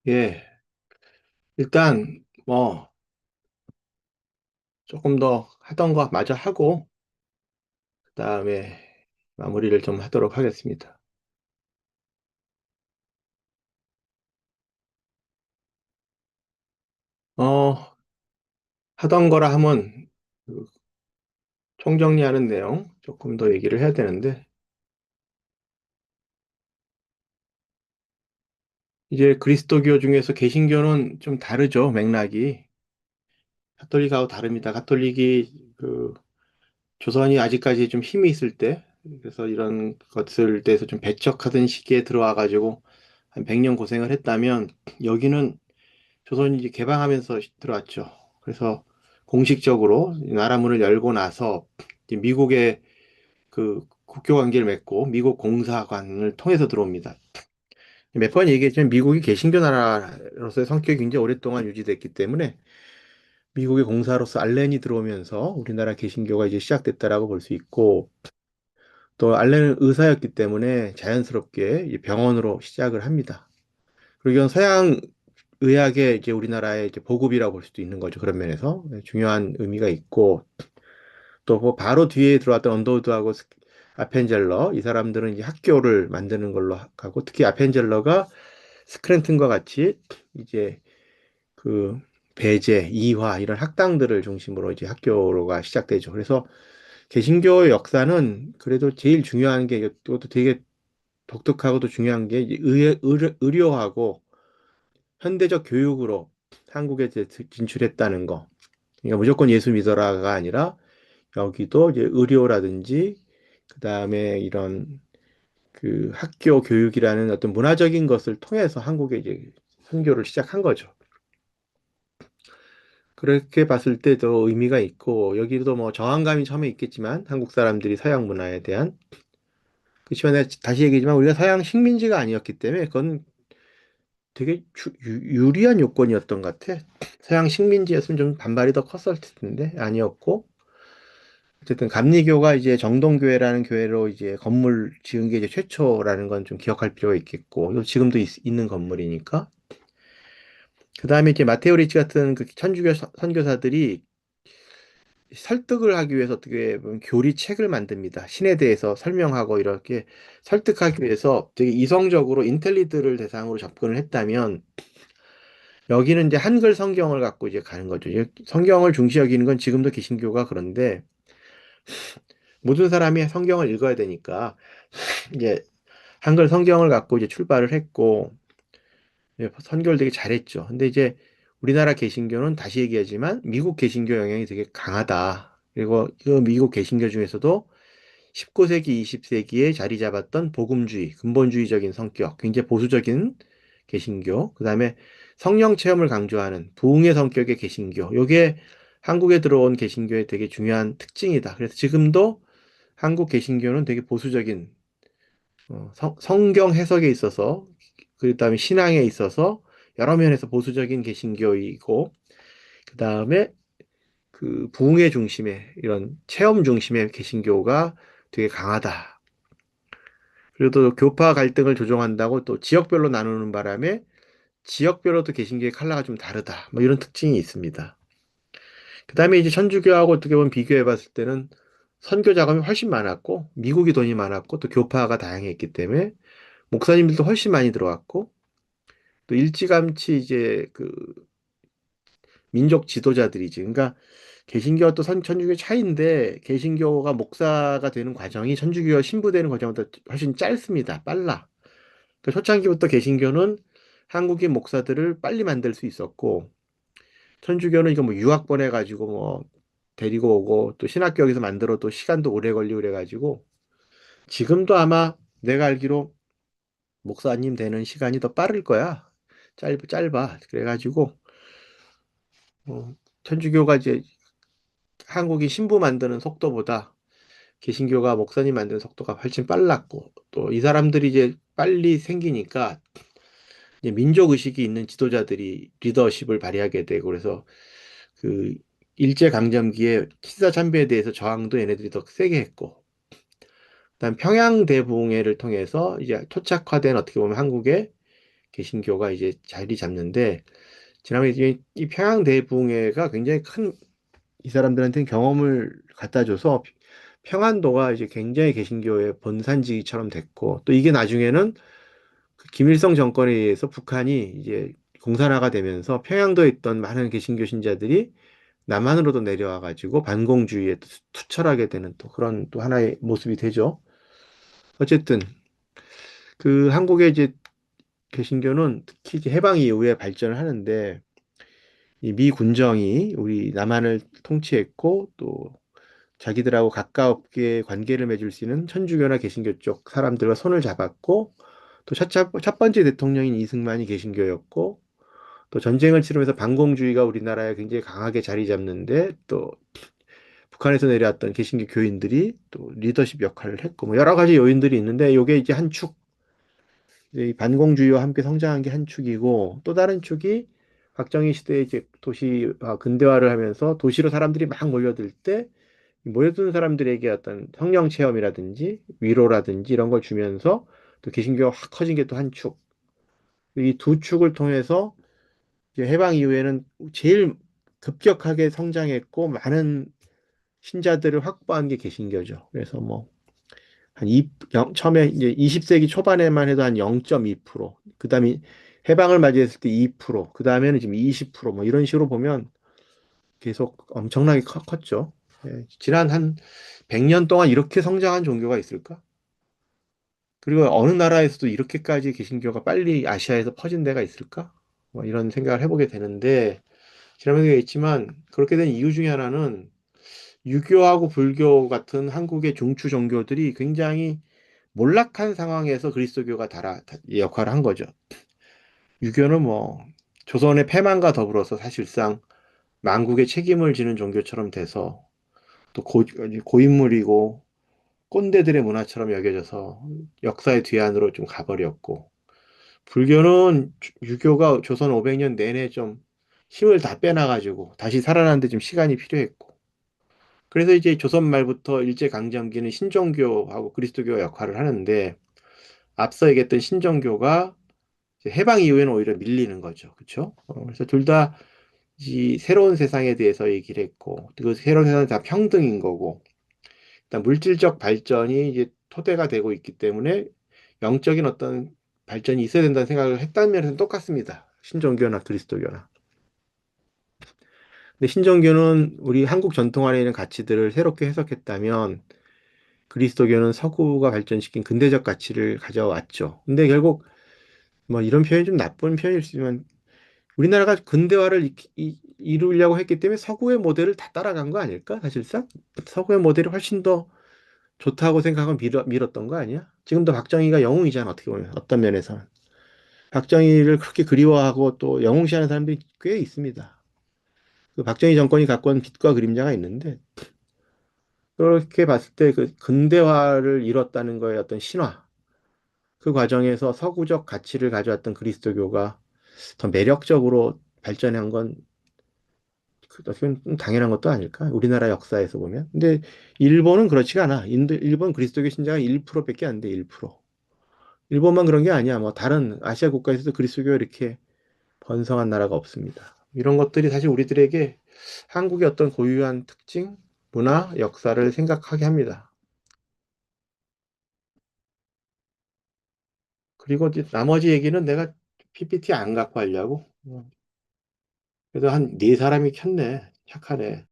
예, 일단 뭐 조금 더 하던 거 마저 하고 그다음에 마무리를 좀 하도록 하겠습니다. 어, 하던 거라 하면 그 총정리하는 내용 조금 더 얘기를 해야 되는데 이제 그리스도교 중에서 개신교는 좀 다르죠, 맥락이. 가톨릭하고 다릅니다. 가톨릭이 조선이 아직까지 좀 힘이 있을 때 그래서 이런 것을 대해서 좀 배척하던 시기에 들어와 가지고 한 100년 고생을 했다면 여기는 조선이 이제 개방하면서 들어왔죠. 그래서 공식적으로 나라 문을 열고 나서 이제 미국의 국교 관계를 맺고 미국 공사관을 통해서 들어옵니다. 몇 번 얘기했지만 미국이 개신교 나라로서의 성격이 굉장히 오랫동안 유지됐기 때문에 미국의 공사로서 알렌이 들어오면서 우리나라 개신교가 이제 시작됐다라고 볼 수 있고 또 알렌은 의사였기 때문에 자연스럽게 이 병원으로 시작을 합니다. 그리고 이건 서양 의학의 이제 우리나라의 이제 보급이라고 볼 수도 있는 거죠. 그런 면에서 중요한 의미가 있고 또그 바로 뒤에 들어왔던 언더우드하고 아펜젤러 이 사람들은 이제 학교를 만드는 걸로 하고 특히 아펜젤러가 스크랜튼과 같이 이제 그 배제, 이화 이런 학당들을 중심으로 이제 학교로가 시작되죠. 그래서 개신교의 역사는 그래도 제일 중요한 게 이것도 되게 독특하고도 중요한 게 이제 의료하고 현대적 교육으로 한국에 이제 진출했다는 거. 그러니까 무조건 예수 믿어라가 아니라 여기도 이제 의료라든지 그다음에 이런 학교 교육이라는 어떤 문화적인 것을 통해서 한국에 이제 선교를 시작한 거죠. 그렇게 봤을 때도 의미가 있고 여기도 뭐 저항감이 처음에 있겠지만 한국 사람들이 서양 문화에 대한 그렇지만 내가 다시 얘기하지만 우리가 서양 식민지가 아니었기 때문에 그건 되게 유리한 요건이었던 것 같아. 서양 식민지였으면 좀 반발이 더 컸을 텐데 아니었고 어쨌든 감리교가 이제 정동교회라는 교회로 이제 건물 지은 게 이제 최초라는 건 좀 기억할 필요가 있겠고 이거 지금도 있는 건물이니까 그 다음에 이제 마테오 리치 같은 그 천주교 선교사들이 설득을 하기 위해서 어떻게 보면 교리책을 만듭니다. 신에 대해서 설명하고 이렇게 설득하기 위해서 되게 이성적으로 인텔리들을 대상으로 접근을 했다면 여기는 이제 한글 성경을 갖고 이제 가는 거죠. 성경을 중시 여기는 건 지금도 개신교가 그런데 모든 사람이 성경을 읽어야 되니까 이제 한글 성경을 갖고 이제 출발을 했고 선교를 되게 잘했죠. 근데 이제 우리나라 개신교는 다시 얘기하지만 미국 개신교 영향이 되게 강하다. 그리고 그 미국 개신교 중에서도 19세기, 20세기에 자리 잡았던 복음주의, 근본주의적인 성격, 굉장히 보수적인 개신교, 그다음에 성령 체험을 강조하는 부흥의 성격의 개신교. 요게 한국에 들어온 개신교의 되게 중요한 특징이다. 그래서 지금도 한국 개신교는 되게 보수적인 성경 해석에 있어서 그다음에 신앙에 있어서 여러 면에서 보수적인 개신교이고 그다음에 부흥의 중심의 이런 체험 중심의 개신교가 되게 강하다. 그리고 또 교파 갈등을 조정한다고 또 지역별로 나누는 바람에 지역별로도 개신교의 컬러가 좀 다르다. 뭐 이런 특징이 있습니다. 그다음에 이제 천주교하고 어떻게 보면 비교해 봤을 때는 선교 자금이 훨씬 많았고 미국이 돈이 많았고 또 교파가 다양했기 때문에 목사님들도 훨씬 많이 들어왔고 또 일찌감치 이제 민족 지도자들이지. 그러니까 개신교와 또 천주교 차이인데 개신교가 목사가 되는 과정이 천주교가 신부되는 과정보다 훨씬 짧습니다. 빨라. 그 초창기부터 개신교는 한국인 목사들을 빨리 만들 수 있었고 천주교는 이거 뭐 유학 보내가지고 뭐 데리고 오고 또 신학교 여기서 만들어도 시간도 오래 걸리고 그래가지고 지금도 아마 내가 알기로 목사님 되는 시간이 더 빠를 거야. 짧아. 그래가지고 천주교가 이제 한국인 신부 만드는 속도보다 개신교가 목사님 만드는 속도가 훨씬 빨랐고 또 이 사람들이 이제 빨리 생기니까 이제 민족 의식이 있는 지도자들이 리더십을 발휘하게 되고 그래서 그 일제 강점기에 치사 참배에 대해서 저항도 얘네들이 더 세게 했고 그다음 평양 대붕해를 통해서 이제 토착화된 어떻게 보면 한국의 개신교가 이제 자리 잡는데, 지난번에 이제 이 평양 대붕해가 굉장히 큰 이 사람들한테는 경험을 갖다 줘서 평안도가 이제 굉장히 개신교의 본산지처럼 됐고, 또 이게 나중에는 그 김일성 정권에 의해서 북한이 이제 공산화가 되면서 평양도에 있던 많은 개신교 신자들이 남한으로도 내려와 가지고 반공주의에 또 투철하게 되는 또 그런 또 하나의 모습이 되죠. 어쨌든 그 한국의 이제 개신교는 특히 이제 해방 이후에 발전을 하는데, 이 미 군정이 우리 남한을 통치했고 또 자기들하고 가깝게 관계를 맺을 수 있는 천주교나 개신교 쪽 사람들과 손을 잡았고, 또 첫 번째 대통령인 이승만이 개신교였고, 또 전쟁을 치르면서 반공주의가 우리나라에 굉장히 강하게 자리 잡는데, 또 북한에서 내려왔던 개신교 교인들이 또 리더십 역할을 했고, 뭐 여러 가지 요인들이 있는데, 요게 이제 한 축, 이 반공주의와 함께 성장한 게 한 축이고, 또 다른 축이 박정희 시대에 이제 근대화를 하면서 도시로 사람들이 막 몰려들 때, 모여드는 사람들에게 어떤 성령 체험이라든지 위로라든지 이런 걸 주면서 또 개신교가 확 커진 게 또 한 축. 이 두 축을 통해서 이제 해방 이후에는 제일 급격하게 성장했고 많은 신자들을 확보한 게 개신교죠. 그래서 뭐 한 처음에 이제 20세기 초반에만 해도 한 0.2%, 그다음에 해방을 맞이했을 때 2%, 그다음에는 지금 20%, 뭐 이런 식으로 보면 계속 엄청나게 컸죠. 예, 지난 한 100년 동안 이렇게 성장한 종교가 있을까? 그리고 어느 나라에서도 이렇게까지 개신교가 빨리 아시아에서 퍼진 데가 있을까? 뭐 이런 생각을 해보게 되는데, 지난번에 얘기했지만 그렇게 된 이유 중에 하나는 유교하고 불교 같은 한국의 중추 종교들이 굉장히 몰락한 상황에서 그리스도교가 역할을 한 거죠. 유교는 뭐 조선의 패망과 더불어서 사실상 만국의 책임을 지는 종교처럼 돼서 또 고인물이고 꼰대들의 문화처럼 여겨져서 역사의 뒤안으로 좀 가버렸고, 불교는 유교가 조선 500년 내내 좀 힘을 다 빼놔가지고 다시 살아나는데 좀 시간이 필요했고, 그래서 이제 조선 말부터 일제강점기는 신종교하고 그리스도교 역할을 하는데, 앞서 얘기했던 신종교가 이제 해방 이후에는 오히려 밀리는 거죠. 그렇죠? 그래서 둘 다 이 새로운 세상에 대해서 얘기를 했고, 그 새로운 세상은 다 평등인 거고, 일단 물질적 발전이 이제 토대가 되고 있기 때문에 영적인 어떤 발전이 있어야 된다는 생각을 했다는 면에서는 똑같습니다. 신종교나 그리스도교나. 근데 신종교는 우리 한국 전통 안에 있는 가치들을 새롭게 해석했다면, 그리스도교는 서구가 발전시킨 근대적 가치를 가져왔죠. 근데 결국 뭐 이런 표현이 좀 나쁜 표현일 수 있지만, 우리나라가 근대화를 이루려고 했기 때문에 서구의 모델을 다 따라간 거 아닐까? 사실상 서구의 모델이 훨씬 더 좋다고 생각하고 밀었던 거 아니야? 지금도 박정희가 영웅이잖아, 어떻게 보면 어떤 면에서는. 박정희를 그렇게 그리워하고 또 영웅시하는 사람들이 꽤 있습니다. 그 박정희 정권이 갖고 온 빛과 그림자가 있는데, 그렇게 봤을 때 그 근대화를 이뤘다는 거에 어떤 신화, 그 과정에서 서구적 가치를 가져왔던 그리스도교가 더 매력적으로 발전한 건 어떻게 보면 좀 당연한 것도 아닐까? 우리나라 역사에서 보면. 근데 일본은 그렇지가 않아. 일본 그리스도교 신자가 1%밖에 안 돼, 1%. 일본만 그런 게 아니야. 뭐 다른 아시아 국가에서도 그리스도교 이렇게 번성한 나라가 없습니다. 이런 것들이 사실 우리들에게 한국의 어떤 고유한 특징, 문화, 역사를 생각하게 합니다. 그리고 이제 나머지 얘기는 내가 PPT 안 갖고 하려고. 그래도 한 네 사람이 켰네. 착하네.